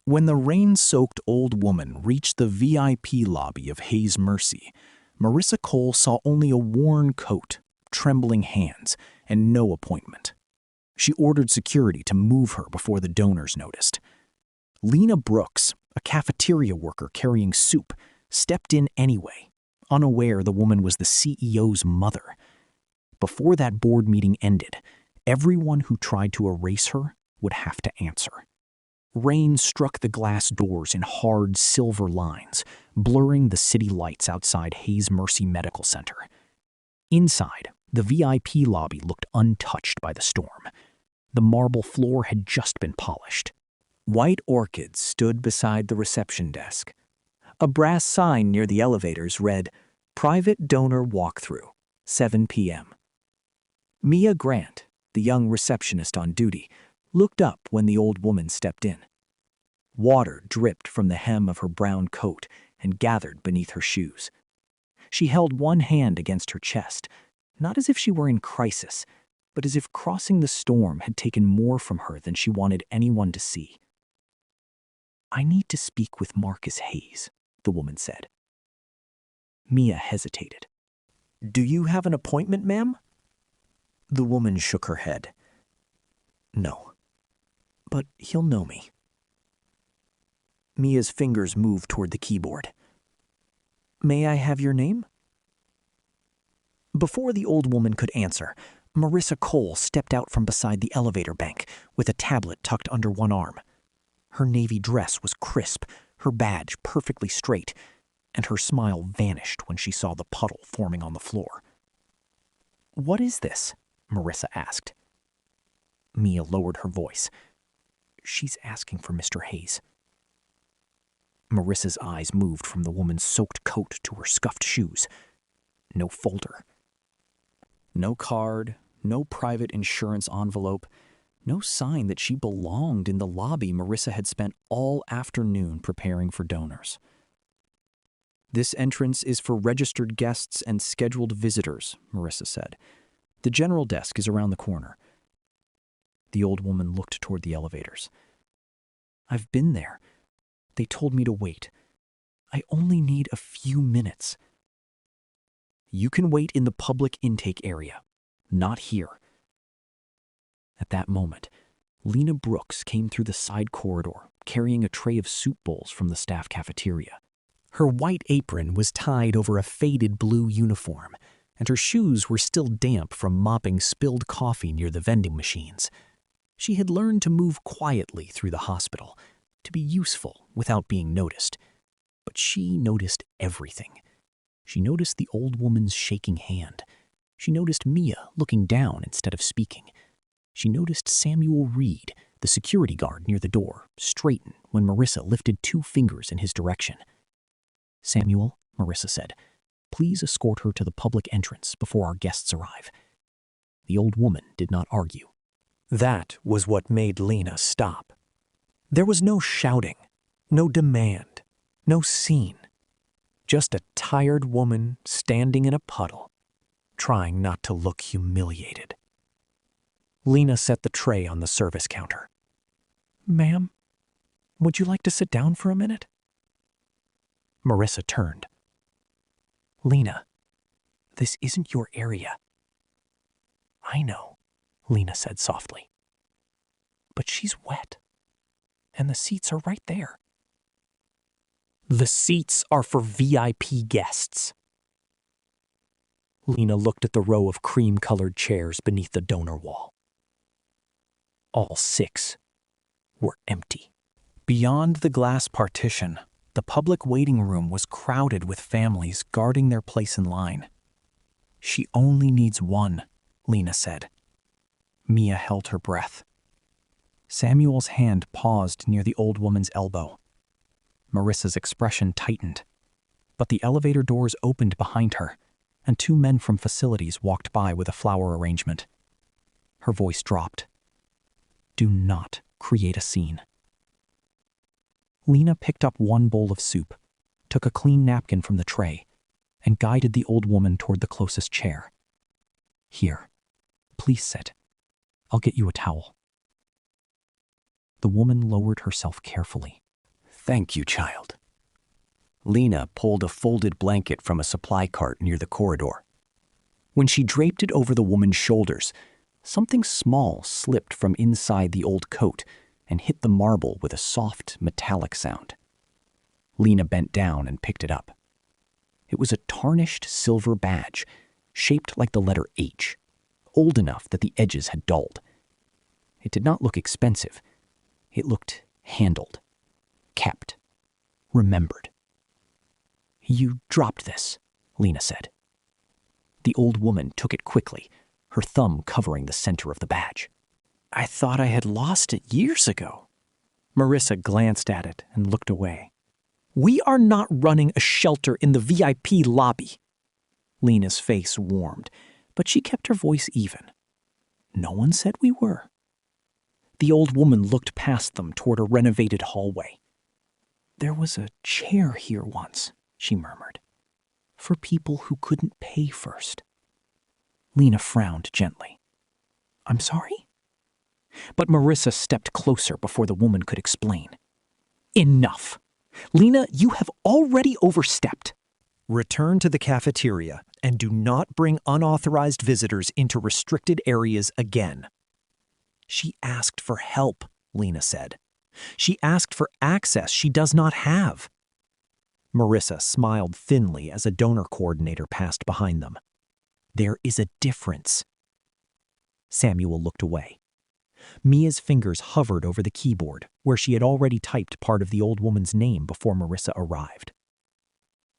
When the rain-soaked old woman reached the VIP lobby of Hayes Mercy, Marissa Cole saw only a worn coat, trembling hands, and no appointment. She ordered security to move her before the donors noticed. Lena Brooks, a cafeteria worker carrying soup, stepped in anyway, unaware the woman was the CEO's mother. Before that board meeting ended, everyone who tried to erase her would have to answer. Rain struck the glass doors in hard silver lines, blurring the city lights outside Hayes Mercy Medical Center. Inside, the VIP lobby looked untouched by the storm. The marble floor had just been polished. White orchids stood beside the reception desk. A brass sign near the elevators read, "Private Donor Walkthrough, 7 p.m." Mia Grant, the young receptionist on duty, looked up when the old woman stepped in. Water dripped from the hem of her brown coat and gathered beneath her shoes. She held one hand against her chest, not as if she were in crisis, but as if crossing the storm had taken more from her than she wanted anyone to see. "I need to speak with Marcus Hayes," the woman said. Mia hesitated. "Do you have an appointment, ma'am?" The woman shook her head. "No, but he'll know me." Mia's fingers moved toward the keyboard. "May I have your name?" Before the old woman could answer, Marissa Cole stepped out from beside the elevator bank with a tablet tucked under one arm. Her navy dress was crisp, her badge perfectly straight, and her smile vanished when she saw the puddle forming on the floor. "What is this?" Marissa asked. Mia lowered her voice. "She's asking for Mr. Hayes." Marissa's eyes moved from the woman's soaked coat to her scuffed shoes. No folder. No card, no private insurance envelope, no sign that she belonged in the lobby Marissa had spent all afternoon preparing for donors. "This entrance is for registered guests and scheduled visitors," Marissa said. "The general desk is around the corner." The old woman looked toward the elevators. "I've been there. They told me to wait. I only need a few minutes." "You can wait in the public intake area, not here." At that moment, Lena Brooks came through the side corridor, carrying a tray of soup bowls from the staff cafeteria. Her white apron was tied over a faded blue uniform, and her shoes were still damp from mopping spilled coffee near the vending machines. She had learned to move quietly through the hospital, to be useful without being noticed. But she noticed everything. She noticed the old woman's shaking hand. She noticed Mia looking down instead of speaking. She noticed Samuel Reed, the security guard near the door, straighten when Marissa lifted 2 fingers in his direction. "Samuel," Marissa said, "please escort her to the public entrance before our guests arrive." The old woman did not argue. That was what made Lena stop. There was no shouting, no demand, no scene. Just a tired woman standing in a puddle, trying not to look humiliated. Lena set the tray on the service counter. "Ma'am, would you like to sit down for a minute?" Marissa turned. "Lena, this isn't your area." "I know," Lena said softly. "But she's wet, and the seats are right there." "The seats are for VIP guests." Lena looked at the row of cream-colored chairs beneath the donor wall. All 6 were empty. Beyond the glass partition, the public waiting room was crowded with families guarding their place in line. "She only needs one," Lena said. Mia held her breath. Samuel's hand paused near the old woman's elbow. Marissa's expression tightened, but the elevator doors opened behind her, and 2 men from facilities walked by with a flower arrangement. Her voice dropped. "Do not create a scene." Lena picked up 1 bowl of soup, took a clean napkin from the tray, and guided the old woman toward the closest chair. "Here, please sit. I'll get you a towel." The woman lowered herself carefully, Thank you, child. Lena pulled a folded blanket from a supply cart near the corridor. When she draped it over the woman's shoulders, something small slipped from inside the old coat and hit the marble with a soft, metallic sound. Lena bent down and picked it up. It was a tarnished silver badge, shaped like the letter H, old enough that the edges had dulled. It did not look expensive. It looked handled, kept, remembered. You dropped this, Lena said. The old woman took it quickly, her thumb covering the center of the badge. I thought I had lost it years ago. Marissa glanced at it and looked away. We are not running a shelter in the VIP lobby. Lena's face warmed, but she kept her voice even. No one said we were. The old woman looked past them toward a renovated hallway. There was a chair here once, she murmured, for people who couldn't pay first. Lena frowned gently. I'm sorry? But Marissa stepped closer before the woman could explain. Enough! Lena, you have already overstepped. Return to the cafeteria and do not bring unauthorized visitors into restricted areas again. She asked for help, Lena said. She asked for access she does not have. Marissa smiled thinly as a donor coordinator passed behind them. There is a difference. Samuel looked away. Mia's fingers hovered over the keyboard, where she had already typed part of the old woman's name before Marissa arrived.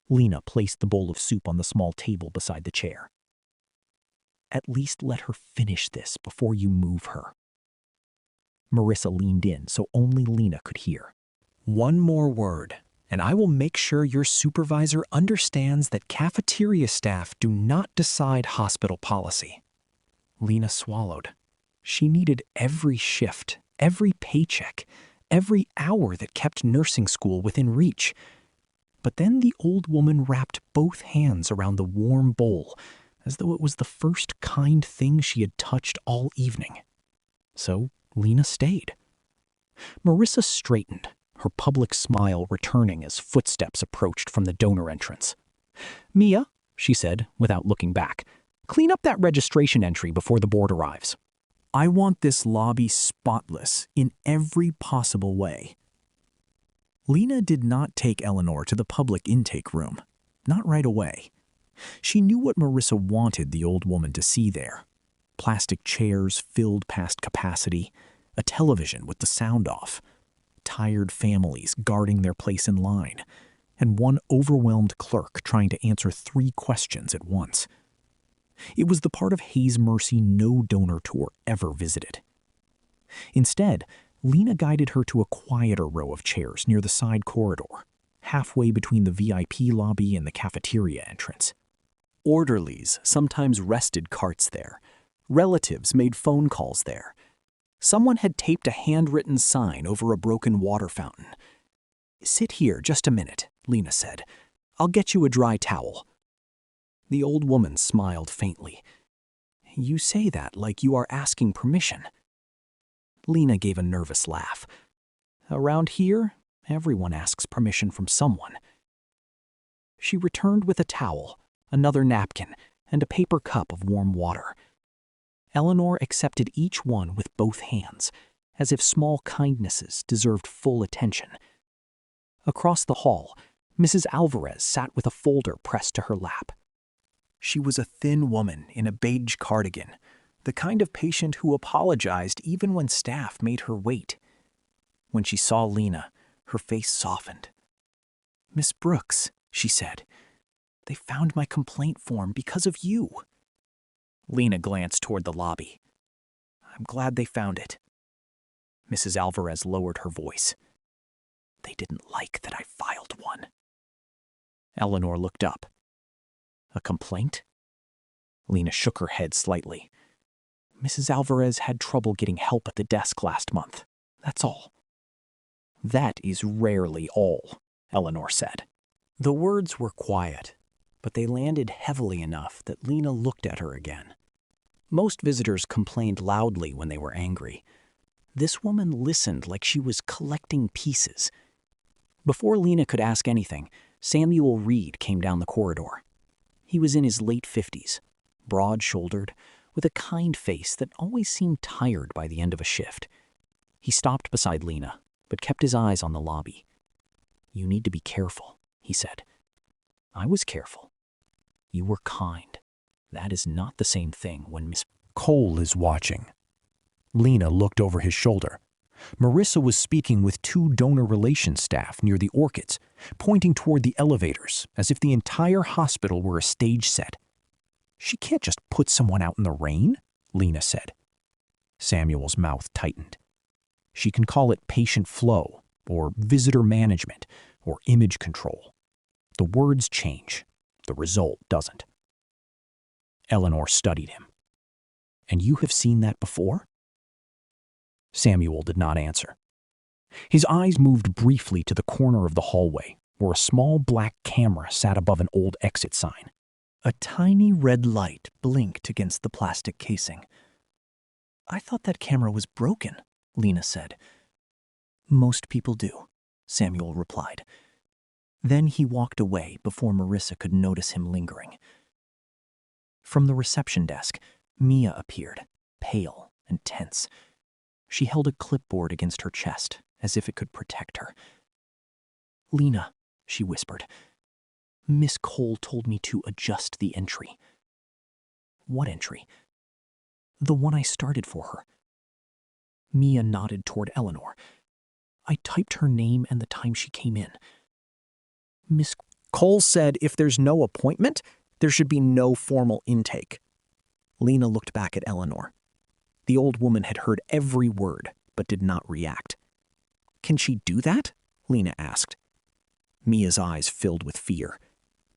Lena placed the bowl of soup on the small table beside the chair. At least let her finish this before you move her. Marissa leaned in so only Lena could hear. One more word, and I will make sure your supervisor understands that cafeteria staff do not decide hospital policy. Lena swallowed. She needed every shift, every paycheck, every hour that kept nursing school within reach. But then the old woman wrapped both hands around the warm bowl, as though it was the first kind thing she had touched all evening. So Lena stayed. Marissa straightened, her public smile returning as footsteps approached from the donor entrance. Mia, she said, without looking back, clean up that registration entry before the board arrives. I want this lobby spotless in every possible way. Lena did not take Eleanor to the public intake room, not right away. She knew what Marissa wanted the old woman to see there. Plastic chairs filled past capacity, a television with the sound off, tired families guarding their place in line, and one overwhelmed clerk trying to answer 3 questions at once. It was the part of Hayes Mercy no donor tour ever visited. Instead, Lena guided her to a quieter row of chairs near the side corridor, halfway between the VIP lobby and the cafeteria entrance. Orderlies sometimes rested carts there. Relatives made phone calls there. Someone had taped a handwritten sign over a broken water fountain. Sit here just a minute, Lena said. I'll get you a dry towel. The old woman smiled faintly. You say that like you are asking permission. Lena gave a nervous laugh. Around here, everyone asks permission from someone. She returned with a towel, another napkin, and a paper cup of warm water. Eleanor accepted each one with both hands, as if small kindnesses deserved full attention. Across the hall, Mrs. Alvarez sat with a folder pressed to her lap. She was a thin woman in a beige cardigan, the kind of patient who apologized even when staff made her wait. When she saw Lena, her face softened. Miss Brooks, she said, they found my complaint form because of you. Lena glanced toward the lobby. I'm glad they found it. Mrs. Alvarez lowered her voice. They didn't like that I filed one. Eleanor looked up. A complaint? Lena shook her head slightly. Mrs. Alvarez had trouble getting help at the desk last month. That's all. That is rarely all, Eleanor said. The words were quiet, but they landed heavily enough that Lena looked at her again. Most visitors complained loudly when they were angry. This woman listened like she was collecting pieces. Before Lena could ask anything, Samuel Reed came down the corridor. He was in his late 50s, broad-shouldered, with a kind face that always seemed tired by the end of a shift. He stopped beside Lena, but kept his eyes on the lobby. "You need to be careful," he said. "I was careful. You were kind. That is not the same thing when Miss Cole is watching." Lena looked over his shoulder. Marissa was speaking with two donor relations staff near the orchids, pointing toward the elevators as if the entire hospital were a stage set. "She can't just put someone out in the rain," Lena said. Samuel's mouth tightened. "She can call it patient flow, or visitor management, or image control. The words change. The result doesn't." Eleanor studied him. "And you have seen that before?" Samuel did not answer. His eyes moved briefly to the corner of the hallway, where a small black camera sat above an old exit sign. A tiny red light blinked against the plastic casing. "I thought that camera was broken," Lena said. "Most people do," Samuel replied. Then he walked away before Marissa could notice him lingering. From the reception desk, Mia appeared, pale and tense. She held a clipboard against her chest, as if it could protect her. "Lena," she whispered, "Miss Cole told me to adjust the entry." "What entry?" "The one I started for her." Mia nodded toward Eleanor. "I typed her name and the time she came in." "Miss Cole said if there's no appointment, there should be no formal intake." Lena looked back at Eleanor. The old woman had heard every word, but did not react. "Can she do that?" Lena asked. Mia's eyes filled with fear.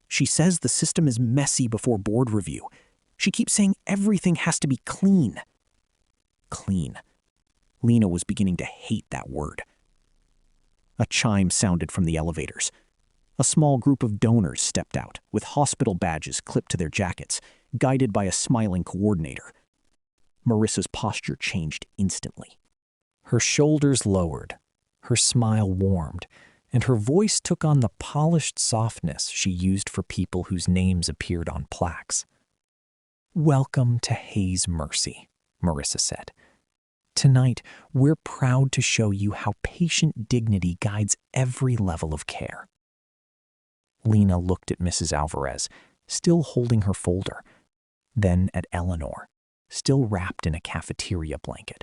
"She says the system is messy before board review. She keeps saying everything has to be clean." Clean. Lena was beginning to hate that word. A chime sounded from the elevators. A small group of donors stepped out, with hospital badges clipped to their jackets, guided by a smiling coordinator. Marissa's posture changed instantly. Her shoulders lowered, her smile warmed, and her voice took on the polished softness she used for people whose names appeared on plaques. "Welcome to Hayes Mercy," Marissa said. "Tonight, we're proud to show you how patient dignity guides every level of care." Lena looked at Mrs. Alvarez, still holding her folder, then at Eleanor, still wrapped in a cafeteria blanket,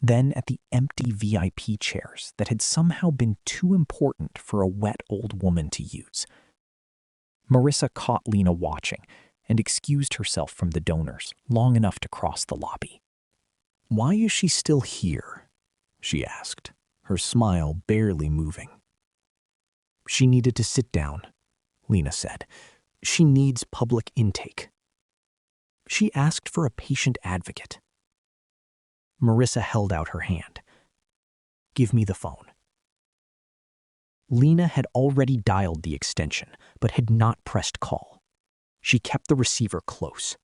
then at the empty VIP chairs that had somehow been too important for a wet old woman to use. Marissa caught Lena watching and excused herself from the donors long enough to cross the lobby. "Why is she still here?" she asked, her smile barely moving. "She needed to sit down," Lena said. "She needs public intake." "She asked for a patient advocate." Marissa held out her hand. "Give me the phone." Lena had already dialed the extension, but had not pressed call. She kept the receiver close.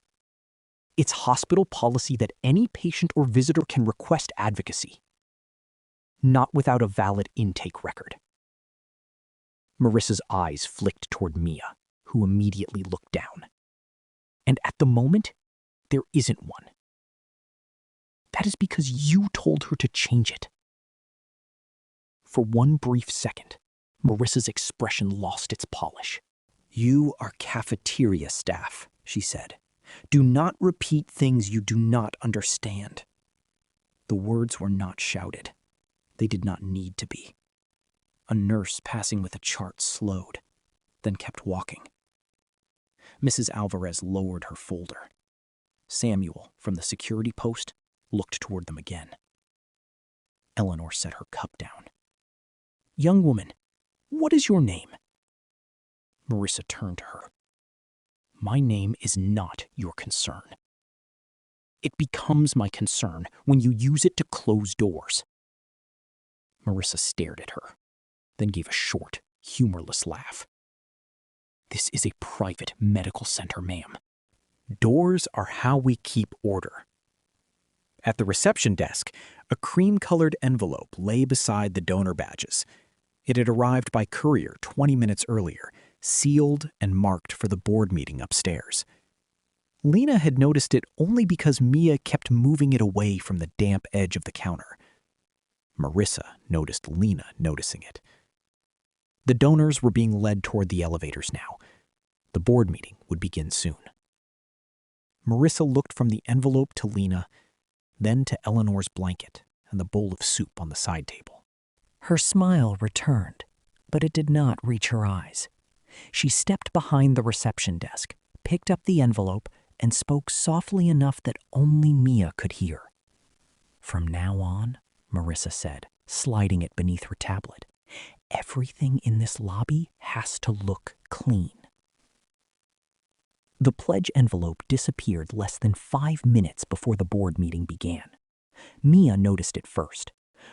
"It's hospital policy that any patient or visitor can request advocacy. Not without a valid intake record." Marissa's eyes flicked toward Mia, who immediately looked down. "And at the moment, there isn't one." "That is because you told her to change it." For one brief second, Marissa's expression lost its polish. "You are cafeteria staff," she said. "Do not repeat things you do not understand." The words were not shouted. They did not need to be. A nurse passing with a chart slowed, then kept walking. Mrs. Alvarez lowered her folder. Samuel, from the security post, looked toward them again. Eleanor set her cup down. "Young woman, what is your name?" Marissa turned to her. "My name is not your concern. It becomes my concern when you use it to close doors." Marissa stared at her, then gave a short, humorless laugh. "This is a private medical center, ma'am. Doors are how we keep order." At the reception desk, a cream-colored envelope lay beside the donor badges. It had arrived by courier 20 minutes earlier, sealed and marked for the board meeting upstairs. Lena had noticed it only because Mia kept moving it away from the damp edge of the counter. Marissa noticed Lena noticing it. The donors were being led toward the elevators now. The board meeting would begin soon. Marissa looked from the envelope to Lena, then to Eleanor's blanket and the bowl of soup on the side table. Her smile returned, but it did not reach her eyes. She stepped behind the reception desk, picked up the envelope, and spoke softly enough that only Mia could hear. "From now on," Marissa said, sliding it beneath her tablet, "everything in this lobby has to look clean." The pledge envelope disappeared less than 5 minutes before the board meeting began. Mia noticed it first.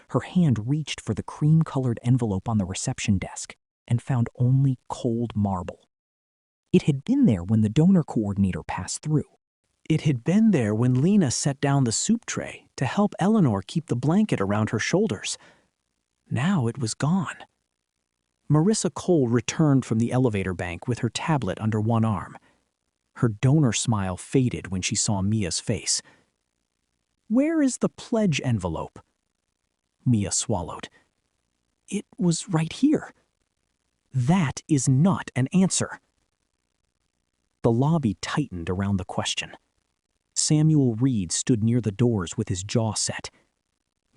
Her hand reached for the cream-colored envelope on the reception desk and found only cold marble. It had been there when the donor coordinator passed through. It had been there when Lena set down the soup tray to help Eleanor keep the blanket around her shoulders. Now it was gone. Marissa Cole returned from the elevator bank with her tablet under one arm. Her donor smile faded when she saw Mia's face. "Where is the pledge envelope?" Mia swallowed. "It was right here." "That is not an answer." The lobby tightened around the question. Samuel Reed stood near the doors with his jaw set.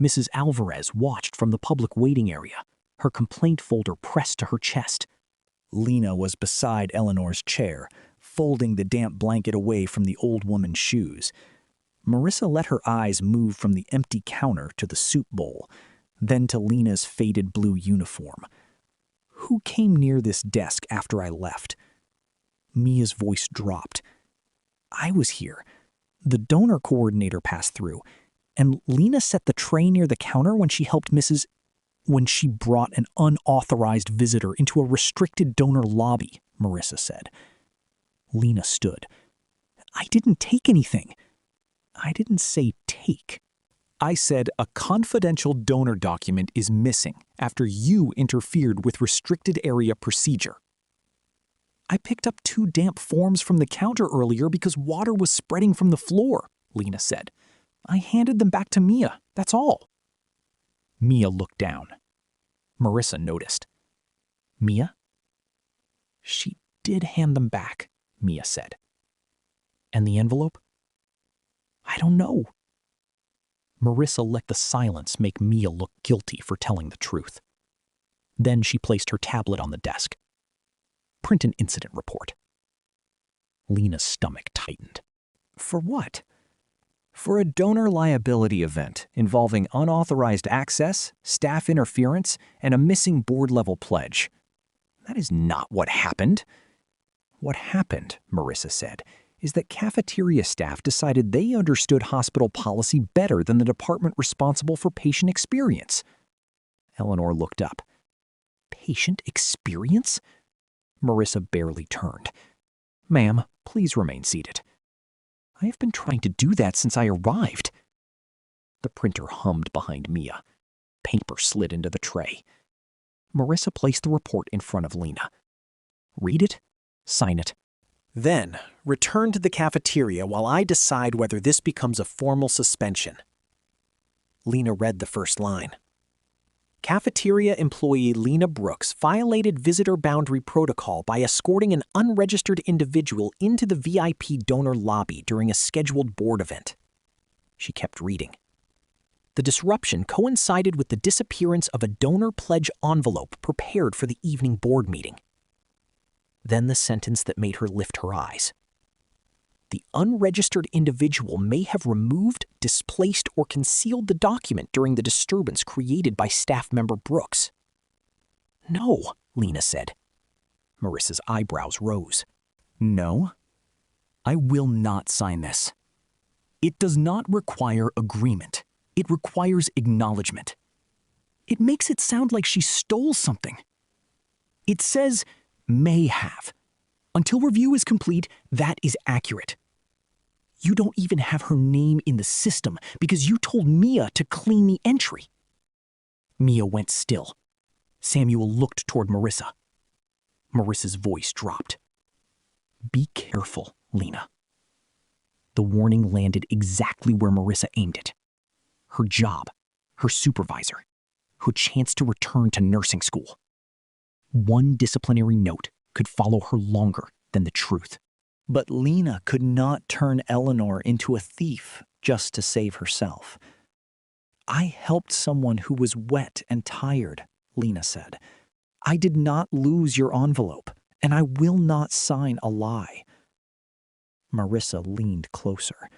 Mrs. Alvarez watched from the public waiting area, her complaint folder pressed to her chest. Lena was beside Eleanor's chair, folding the damp blanket away from the old woman's shoes. Marissa let her eyes move from the empty counter to the soup bowl, then to Lena's faded blue uniform. "Who came near this desk after I left?" Mia's voice dropped. "I was here. The donor coordinator passed through, and Lena set the tray near the counter when she helped when she brought an unauthorized visitor into a restricted donor lobby," Marissa said. Lena stood. "I didn't take anything." "I didn't say take. I said a confidential donor document is missing after you interfered with restricted area procedure." "I picked up 2 damp forms from the counter earlier because water was spreading from the floor," Lena said. "I handed them back to Mia, that's all." Mia looked down. Marissa noticed. "Mia?" "She did hand them back," Mia said. "And the envelope?" "I don't know." Marissa let the silence make Mia look guilty for telling the truth. Then she placed her tablet on the desk. "Print an incident report." Lena's stomach tightened. "For what?" "For a donor liability event involving unauthorized access, staff interference, and a missing board-level pledge. That is not what happened." "What happened," Marissa said, "is that cafeteria staff decided they understood hospital policy better than the department responsible for patient experience." Eleanor looked up. "Patient experience?" Marissa barely turned. "Ma'am, please remain seated." "I have been trying to do that since I arrived." The printer hummed behind Mia. Paper slid into the tray. Marissa placed the report in front of Lena. "Read it, sign it. Then, return to the cafeteria while I decide whether this becomes a formal suspension." Lena read the first line. "Cafeteria employee Lena Brooks violated visitor boundary protocol by escorting an unregistered individual into the VIP donor lobby during a scheduled board event." She kept reading. "The disruption coincided with the disappearance of a donor pledge envelope prepared for the evening board meeting." Then the sentence that made her lift her eyes. "The unregistered individual may have removed, displaced, or concealed the document during the disturbance created by staff member Brooks." "No," Lena said. Marissa's eyebrows rose. "No, I will not sign this. It does not require agreement. It requires acknowledgement. It makes it sound like she stole something. It says, may have. Until review is complete, that is accurate. You don't even have her name in the system because you told Mia to clean the entry." Mia went still. Samuel looked toward Marissa. Marissa's voice dropped. "Be careful, Lena." The warning landed exactly where Marissa aimed it. Her job, her supervisor, her chance to return to nursing school. One disciplinary note could follow her longer than the truth. But Lena could not turn Eleanor into a thief just to save herself. "I helped someone who was wet and tired," Lena said. "I did not lose your envelope, and I will not sign a lie." Marissa leaned closer.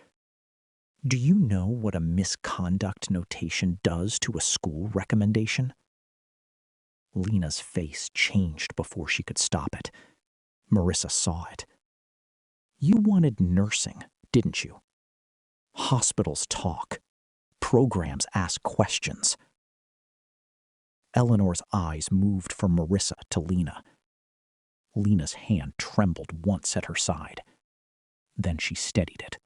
"Do you know what a misconduct notation does to a school recommendation?" Lena's face changed before she could stop it. Marissa saw it. "You wanted nursing, didn't you? Hospitals talk. Programs ask questions." Eleanor's eyes moved from Marissa to Lena. Lena's hand trembled once at her side. Then she steadied it.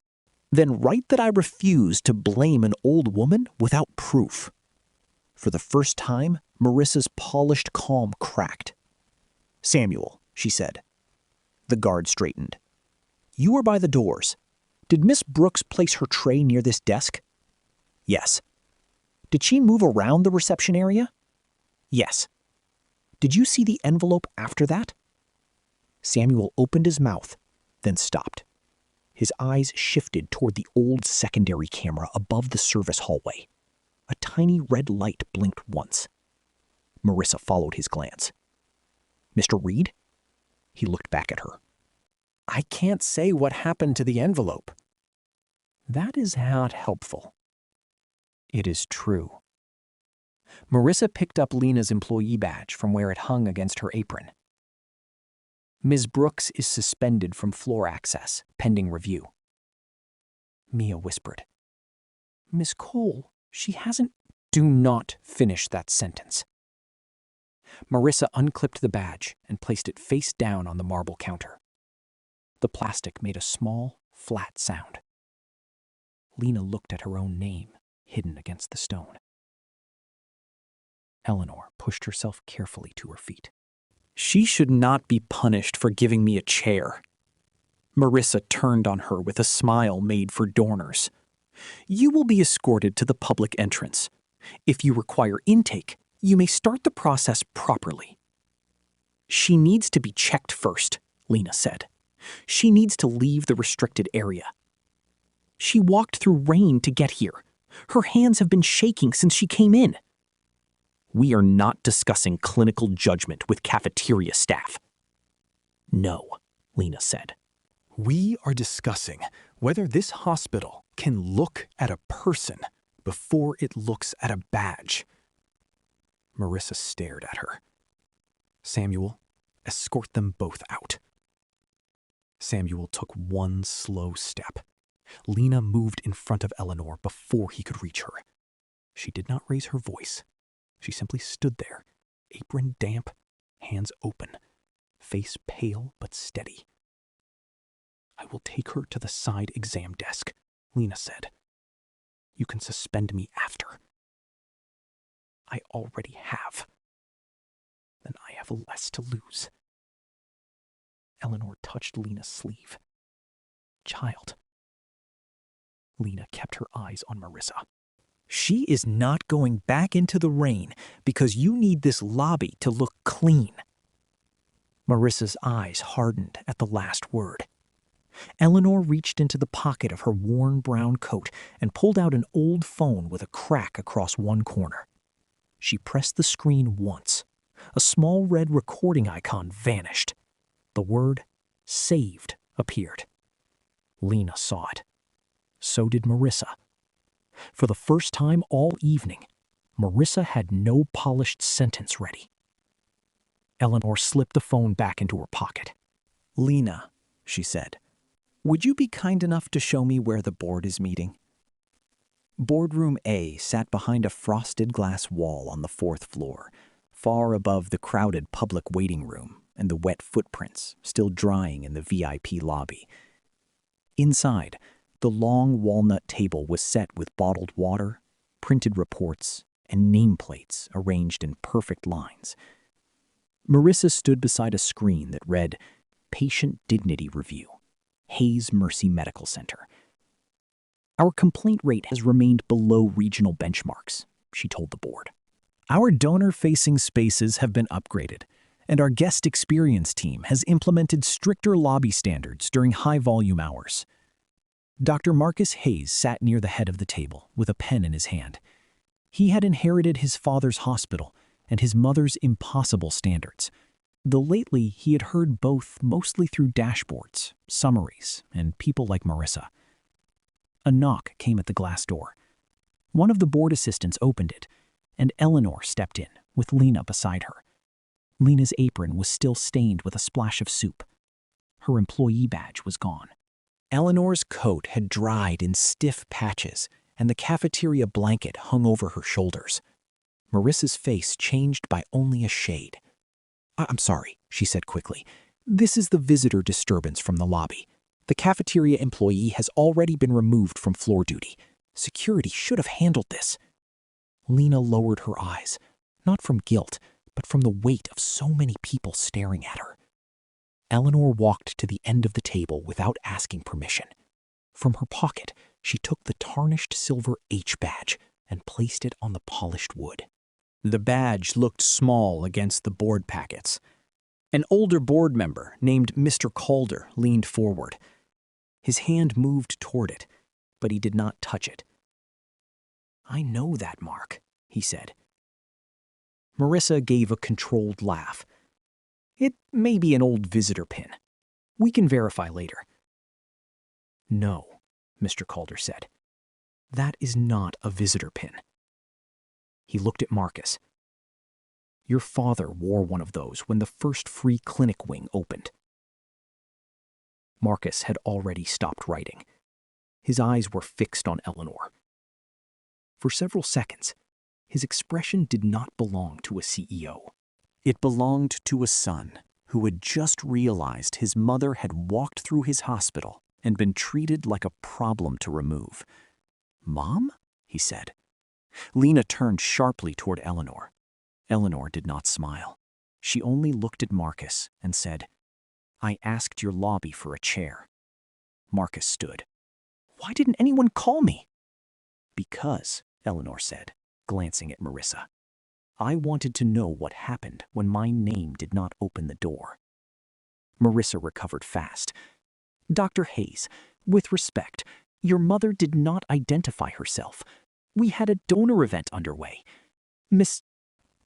"Then write that I refuse to blame an old woman without proof." For the first time, Marissa's polished calm cracked. "Samuel," she said. The guard straightened. "You were by the doors. Did Miss Brooks place her tray near this desk?" "Yes." "Did she move around the reception area?" "Yes." "Did you see the envelope after that?" Samuel opened his mouth, then stopped. His eyes shifted toward the old secondary camera above the service hallway. A tiny red light blinked once. Marissa followed his glance. "Mr. Reed?" He looked back at her. "I can't say what happened to the envelope." "That is not helpful." "It is true." Marissa picked up Lena's employee badge from where it hung against her apron. "Ms. Brooks is suspended from floor access, pending review." Mia whispered. "Miss Cole, she hasn't—" "Do not finish that sentence." Marissa unclipped the badge and placed it face down on the marble counter. The plastic made a small, flat sound. Lena looked at her own name, hidden against the stone. Eleanor pushed herself carefully to her feet. "She should not be punished for giving me a chair." Marissa turned on her with a smile made for Dorners. "You will be escorted to the public entrance. If you require intake, you may start the process properly." "She needs to be checked first," Lena said. "She needs to leave the restricted area." "She walked through rain to get here. Her hands have been shaking since she came in." "We are not discussing clinical judgment with cafeteria staff." "No," Lena said. "We are discussing whether this hospital can look at a person before it looks at a badge." Marissa stared at her. "Samuel, escort them both out." Samuel took one slow step. Lena moved in front of Eleanor before he could reach her. She did not raise her voice. She simply stood there, apron damp, hands open, face pale but steady. "I will take her to the side exam desk," Lena said. "You can suspend me after." "I already have." "Then I have less to lose." Eleanor touched Lena's sleeve. "Child." Lena kept her eyes on Marissa. "She is not going back into the rain because you need this lobby to look clean." Marissa's eyes hardened at the last word. Eleanor reached into the pocket of her worn brown coat and pulled out an old phone with a crack across one corner. She pressed the screen once. A small red recording icon vanished. The word "saved" appeared. Lena saw it. So did Marissa. For the first time all evening, Marissa had no polished sentence ready. Eleanor slipped the phone back into her pocket. "Lena," she said, "would you be kind enough to show me where the board is meeting?" Boardroom A sat behind a frosted glass wall on the 4th floor, far above the crowded public waiting room and the wet footprints still drying in the VIP lobby. Inside, the long walnut table was set with bottled water, printed reports, and nameplates arranged in perfect lines. Marissa stood beside a screen that read, Patient Dignity Review, Hayes Mercy Medical Center. Our complaint rate has remained below regional benchmarks, she told the board. Our donor-facing spaces have been upgraded, and our guest experience team has implemented stricter lobby standards during high-volume hours. Dr. Marcus Hayes sat near the head of the table with a pen in his hand. He had inherited his father's hospital and his mother's impossible standards, though lately he had heard both mostly through dashboards, summaries, and people like Marissa. A knock came at the glass door. One of the board assistants opened it, and Eleanor stepped in, with Lena beside her. Lena's apron was still stained with a splash of soup. Her employee badge was gone. Eleanor's coat had dried in stiff patches, and the cafeteria blanket hung over her shoulders. Marissa's face changed by only a shade. I'm sorry, she said quickly. This is the visitor disturbance from the lobby. The cafeteria employee has already been removed from floor duty. Security should have handled this. Lena lowered her eyes, not from guilt, but from the weight of so many people staring at her. Eleanor walked to the end of the table without asking permission. From her pocket, she took the tarnished silver H badge and placed it on the polished wood. The badge looked small against the board packets. An older board member named Mr. Calder leaned forward. His hand moved toward it, but he did not touch it. I know that mark, he said. Marissa gave a controlled laugh. It may be an old visitor pin. We can verify later. No, Mr. Calder said. That is not a visitor pin. He looked at Marcus. Your father wore one of those when the first free clinic wing opened. Marcus had already stopped writing. His eyes were fixed on Eleanor. For several seconds, his expression did not belong to a CEO. It belonged to a son who had just realized his mother had walked through his hospital and been treated like a problem to remove. Mom? He said. Lena turned sharply toward Eleanor. Eleanor did not smile. She only looked at Marcus and said, I asked your lobby for a chair. Marcus stood. Why didn't anyone call me? Because, Eleanor said, glancing at Marissa. I wanted to know what happened when my name did not open the door. Marissa recovered fast. Dr. Hayes, with respect, your mother did not identify herself. We had a donor event underway. Miss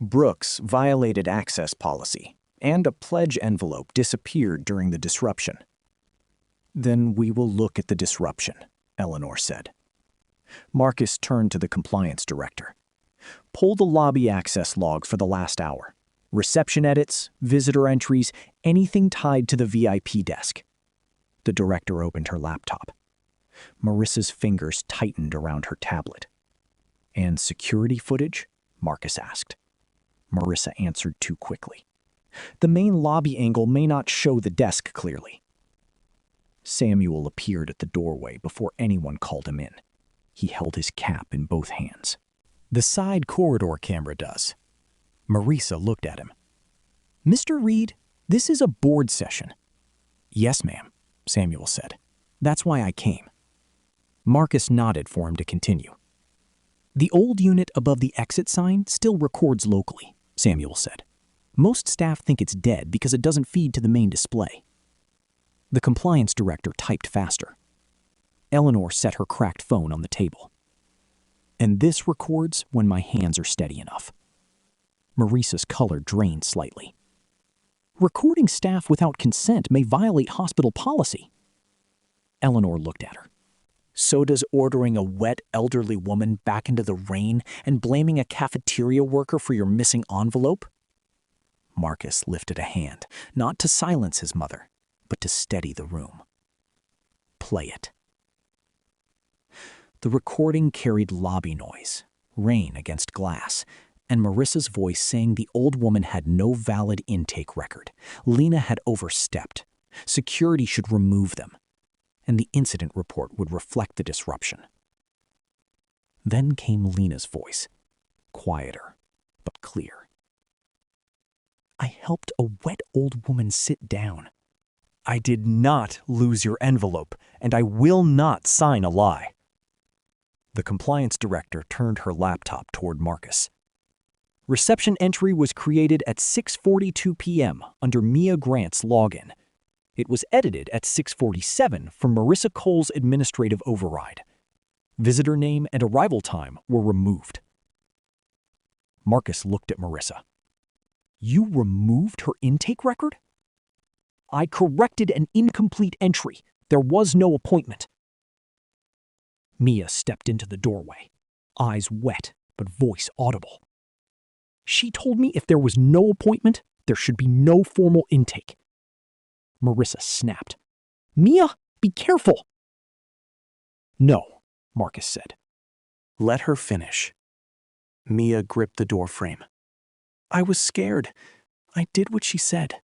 Brooks violated access policy, and a pledge envelope disappeared during the disruption. Then we will look at the disruption, Eleanor said. Marcus turned to the compliance director. Pull the lobby access log for the last hour. Reception edits, visitor entries, anything tied to the VIP desk. The director opened her laptop. Marissa's fingers tightened around her tablet. And security footage? Marcus asked. Marissa answered too quickly. The main lobby angle may not show the desk clearly. Samuel appeared at the doorway before anyone called him in. He held his cap in both hands. The side corridor camera does. Marissa looked at him. Mr. Reed, this is a board session. Yes, ma'am, Samuel said. That's why I came. Marcus nodded for him to continue. The old unit above the exit sign still records locally, Samuel said. Most staff think it's dead because it doesn't feed to the main display. The compliance director typed faster. Eleanor set her cracked phone on the table. And this records when my hands are steady enough. Marissa's color drained slightly. Recording staff without consent may violate hospital policy. Eleanor looked at her. So does ordering a wet elderly woman back into the rain and blaming a cafeteria worker for your missing envelope? Marcus lifted a hand, not to silence his mother, but to steady the room. Play it. The recording carried lobby noise, rain against glass, and Marissa's voice saying the old woman had no valid intake record. Lena had overstepped. Security should remove them, and the incident report would reflect the disruption. Then came Lena's voice, quieter, but clear. "I helped a wet old woman sit down. I did not lose your envelope, and I will not sign a lie." The compliance director turned her laptop toward Marcus. Reception entry was created at 6:42 p.m. under Mia Grant's login. It was edited at 6:47 for Marissa Cole's administrative override. Visitor name and arrival time were removed. Marcus looked at Marissa. "You removed her intake record?" "I corrected an incomplete entry. There was no appointment." Mia stepped into the doorway, eyes wet but voice audible. "She told me if there was no appointment, there should be no formal intake." Marissa snapped. "Mia, be careful." "No," Marcus said. "Let her finish." Mia gripped the doorframe. "I was scared. I did what she said."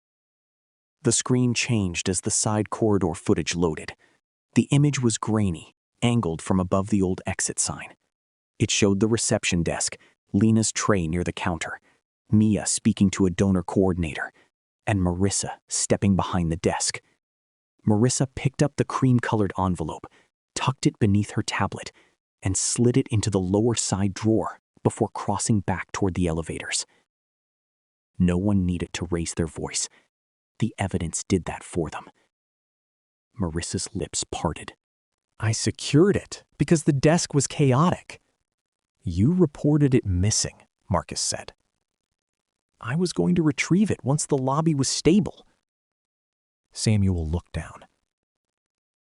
The screen changed as the side corridor footage loaded. The image was grainy, angled from above the old exit sign. It showed the reception desk, Lena's tray near the counter, Mia speaking to a donor coordinator, and Marissa stepping behind the desk. Marissa picked up the cream-colored envelope, tucked it beneath her tablet, and slid it into the lower side drawer before crossing back toward the elevators. No one needed to raise their voice. The evidence did that for them. Marissa's lips parted. "I secured it because the desk was chaotic." "You reported it missing," Marcus said. "I was going to retrieve it once the lobby was stable." Samuel looked down.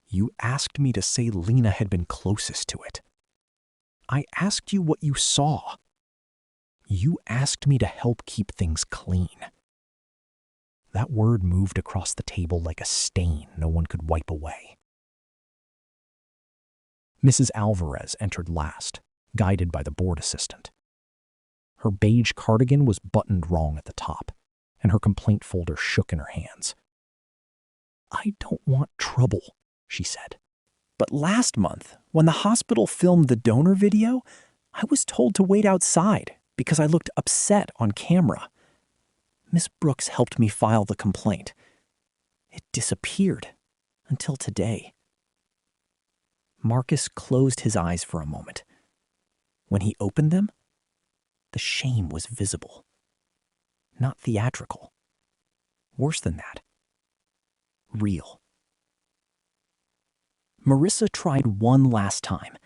"You asked me to say Lena had been closest to it. I asked you what you saw. You asked me to help keep things clean." That word moved across the table like a stain no one could wipe away. Mrs. Alvarez entered last, guided by the board assistant. Her beige cardigan was buttoned wrong at the top, and her complaint folder shook in her hands. "I don't want trouble," she said. "But last month, when the hospital filmed the donor video, I was told to wait outside because I looked upset on camera. Miss Brooks helped me file the complaint. It disappeared until today." Marcus closed his eyes for a moment. When he opened them, the shame was visible. Not theatrical. Worse than that. Real. Marissa tried one last time.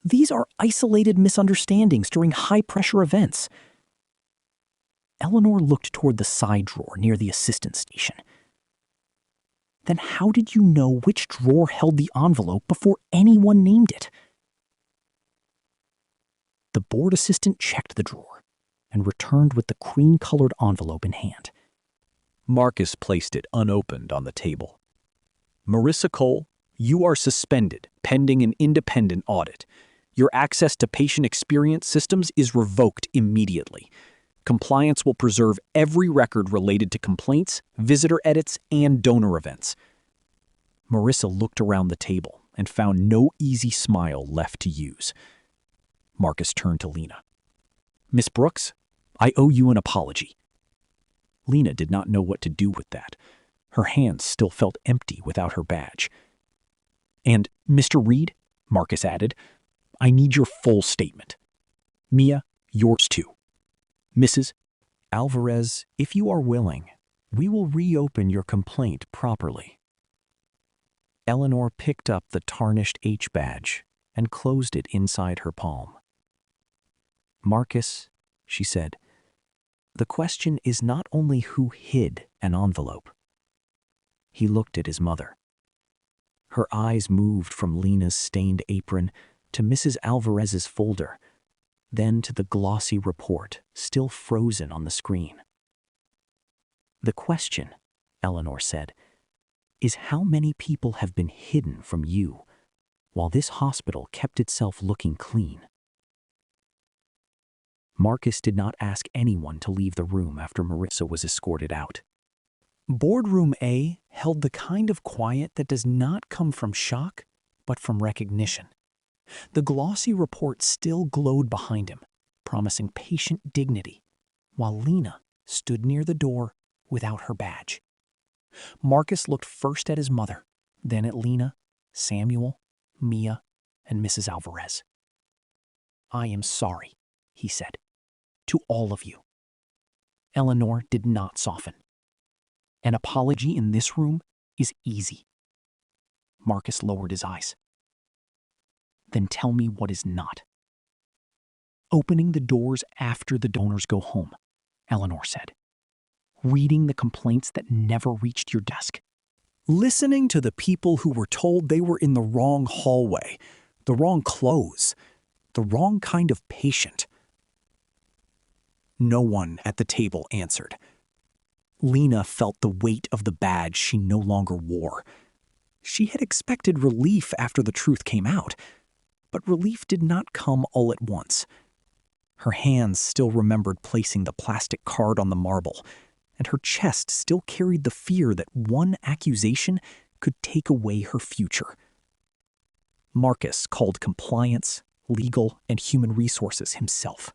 "These are isolated misunderstandings during high-pressure events." Eleanor looked toward the side drawer near the assistant station. "Then how did you know which drawer held the envelope before anyone named it?" The board assistant checked the drawer and returned with the cream-colored envelope in hand. Marcus placed it unopened on the table. "Marissa Cole, you are suspended pending an independent audit. Your access to patient experience systems is revoked immediately. Compliance will preserve every record related to complaints, visitor edits, and donor events." Marissa looked around the table and found no easy smile left to use. Marcus turned to Lena. "Miss Brooks, I owe you an apology." Lena did not know what to do with that. Her hands still felt empty without her badge. "And, Mr. Reed," Marcus added, "I need your full statement. Mia, yours too. Mrs. Alvarez, if you are willing, we will reopen your complaint properly." Eleanor picked up the tarnished H badge and closed it inside her palm. "Marcus," she said, "the question is not only who hid an envelope." He looked at his mother. Her eyes moved from Lena's stained apron to Mrs. Alvarez's folder, then to the glossy report still frozen on the screen. "The question," Eleanor said, "is how many people have been hidden from you while this hospital kept itself looking clean?" Marcus did not ask anyone to leave the room after Marissa was escorted out. Boardroom A held the kind of quiet that does not come from shock, but from recognition. The glossy report still glowed behind him, promising patient dignity, while Lena stood near the door without her badge. Marcus looked first at his mother, then at Lena, Samuel, Mia, and Mrs. Alvarez. "I am sorry," he said, "to all of you." Eleanor did not soften. "An apology in this room is easy." Marcus lowered his eyes. "Then tell me what is not." "Opening the doors after the donors go home," Eleanor said. "Reading the complaints that never reached your desk. Listening to the people who were told they were in the wrong hallway, the wrong clothes, the wrong kind of patient." No one at the table answered. Lena felt the weight of the badge she no longer wore. She had expected relief after the truth came out, but relief did not come all at once. Her hands still remembered placing the plastic card on the marble, and her chest still carried the fear that one accusation could take away her future. Marcus called compliance, legal, and human resources himself.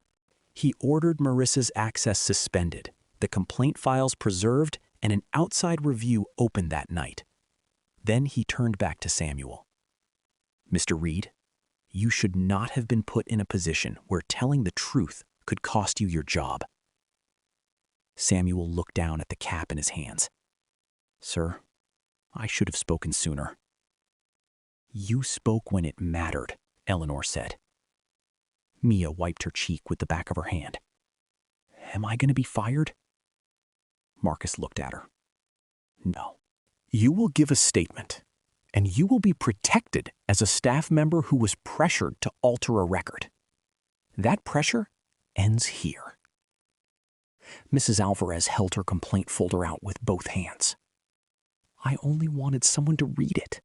He ordered Marissa's access suspended, the complaint files preserved, and an outside review opened that night. Then he turned back to Samuel. "Mr. Reed, you should not have been put in a position where telling the truth could cost you your job." Samuel looked down at the cap in his hands. "Sir, I should have spoken sooner." "You spoke when it mattered," Eleanor said. Mia wiped her cheek with the back of her hand. "Am I going to be fired?" Marcus looked at her. "No. You will give a statement, and you will be protected as a staff member who was pressured to alter a record. That pressure ends here." Mrs. Alvarez held her complaint folder out with both hands. "I only wanted someone to read it."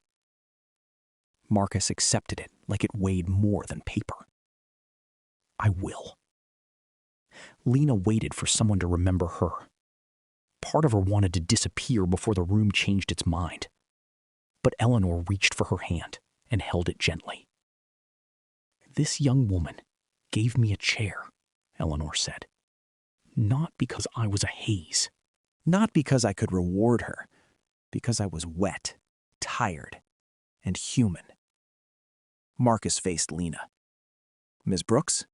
Marcus accepted it like it weighed more than paper. "I will." Lena waited for someone to remember her. Part of her wanted to disappear before the room changed its mind. But Eleanor reached for her hand and held it gently. "This young woman gave me a chair," Eleanor said. "Not because I was a haze. Not because I could reward her. Because I was wet, tired, and human." Marcus faced Lena. "Ms. Brooks,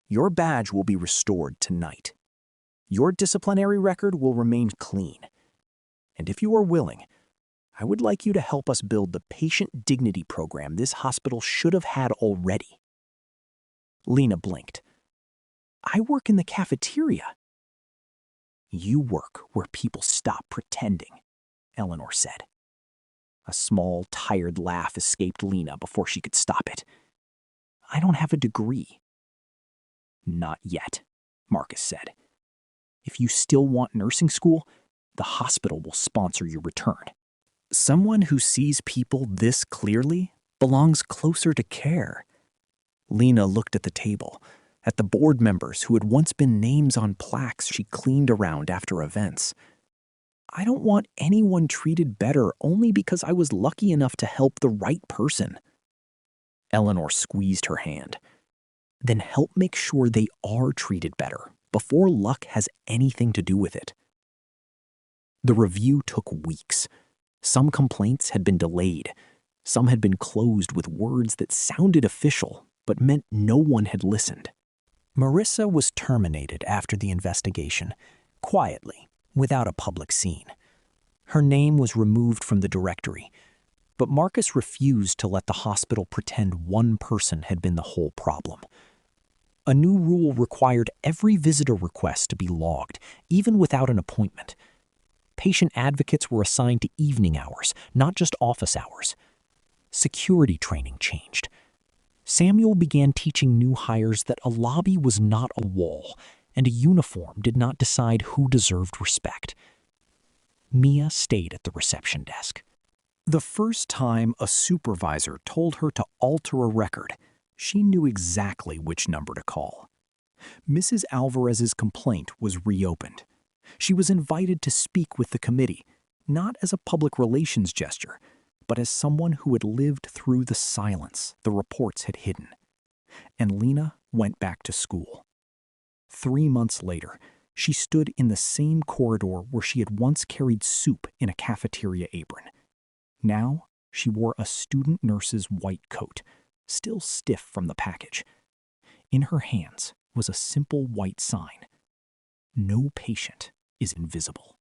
your badge will be restored tonight. Your disciplinary record will remain clean. And if you are willing, I would like you to help us build the patient dignity program this hospital should have had already." Lena blinked. "I work in the cafeteria." "You work where people stop pretending," Eleanor said. A small, tired laugh escaped Lena before she could stop it. "I don't have a degree." "Not yet," Marcus said. "If you still want nursing school, the hospital will sponsor your return. Someone who sees people this clearly belongs closer to care." Lena looked at the table, at the board members who had once been names on plaques she cleaned around after events. "I don't want anyone treated better only because I was lucky enough to help the right person." Eleanor squeezed her hand. "Then help make sure they are treated better before luck has anything to do with it." The review took weeks. Some complaints had been delayed. Some had been closed with words that sounded official but meant no one had listened. Marissa was terminated after the investigation, quietly, without a public scene. Her name was removed from the directory, but Marcus refused to let the hospital pretend one person had been the whole problem. A new rule required every visitor request to be logged, even without an appointment. Patient advocates were assigned to evening hours, not just office hours. Security training changed. Samuel began teaching new hires that a lobby was not a wall, and a uniform did not decide who deserved respect. Mia stayed at the reception desk. The first time a supervisor told her to alter a record, she knew exactly which number to call. Mrs. Alvarez's complaint was reopened. She was invited to speak with the committee, not as a public relations gesture, but as someone who had lived through the silence the reports had hidden. And Lena went back to school. 3 months later, she stood in the same corridor where she had once carried soup in a cafeteria apron. Now, she wore a student nurse's white coat, still stiff from the package. In her hands was a simple white sign: "No patient is invisible."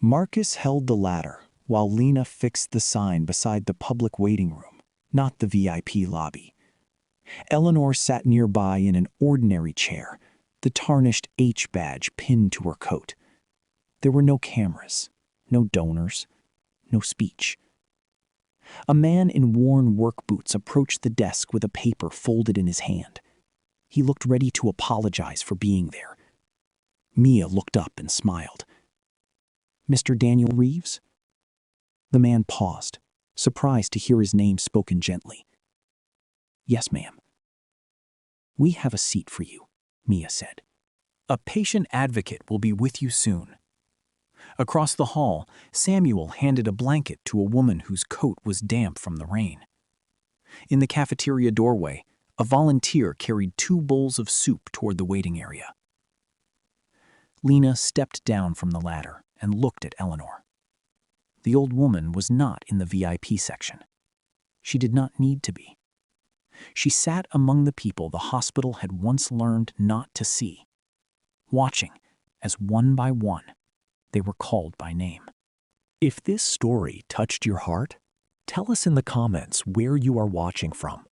Marcus held the ladder while Lena fixed the sign beside the public waiting room, not the VIP lobby. Eleanor sat nearby in an ordinary chair, the tarnished H badge pinned to her coat. There were no cameras, no donors, no speech. A man in worn work boots approached the desk with a paper folded in his hand. He looked ready to apologize for being there. Mia looked up and smiled. "Mr. Daniel Reeves?" The man paused, surprised to hear his name spoken gently. "Yes, ma'am." "We have a seat for you," Mia said. "A patient advocate will be with you soon." Across the hall, Samuel handed a blanket to a woman whose coat was damp from the rain. In the cafeteria doorway, a volunteer carried 2 bowls of soup toward the waiting area. Lena stepped down from the ladder and looked at Eleanor. The old woman was not in the VIP section. She did not need to be. She sat among the people the hospital had once learned not to see, watching as one by one they were called by name. If this story touched your heart, tell us in the comments where you are watching from.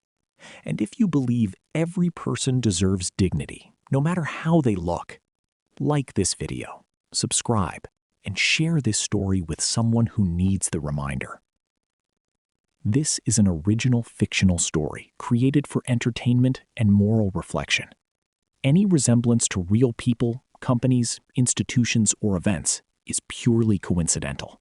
And if you believe every person deserves dignity, no matter how they look, like this video, subscribe, and share this story with someone who needs the reminder. This is an original fictional story created for entertainment and moral reflection. Any resemblance to real people, companies, institutions, or events is purely coincidental.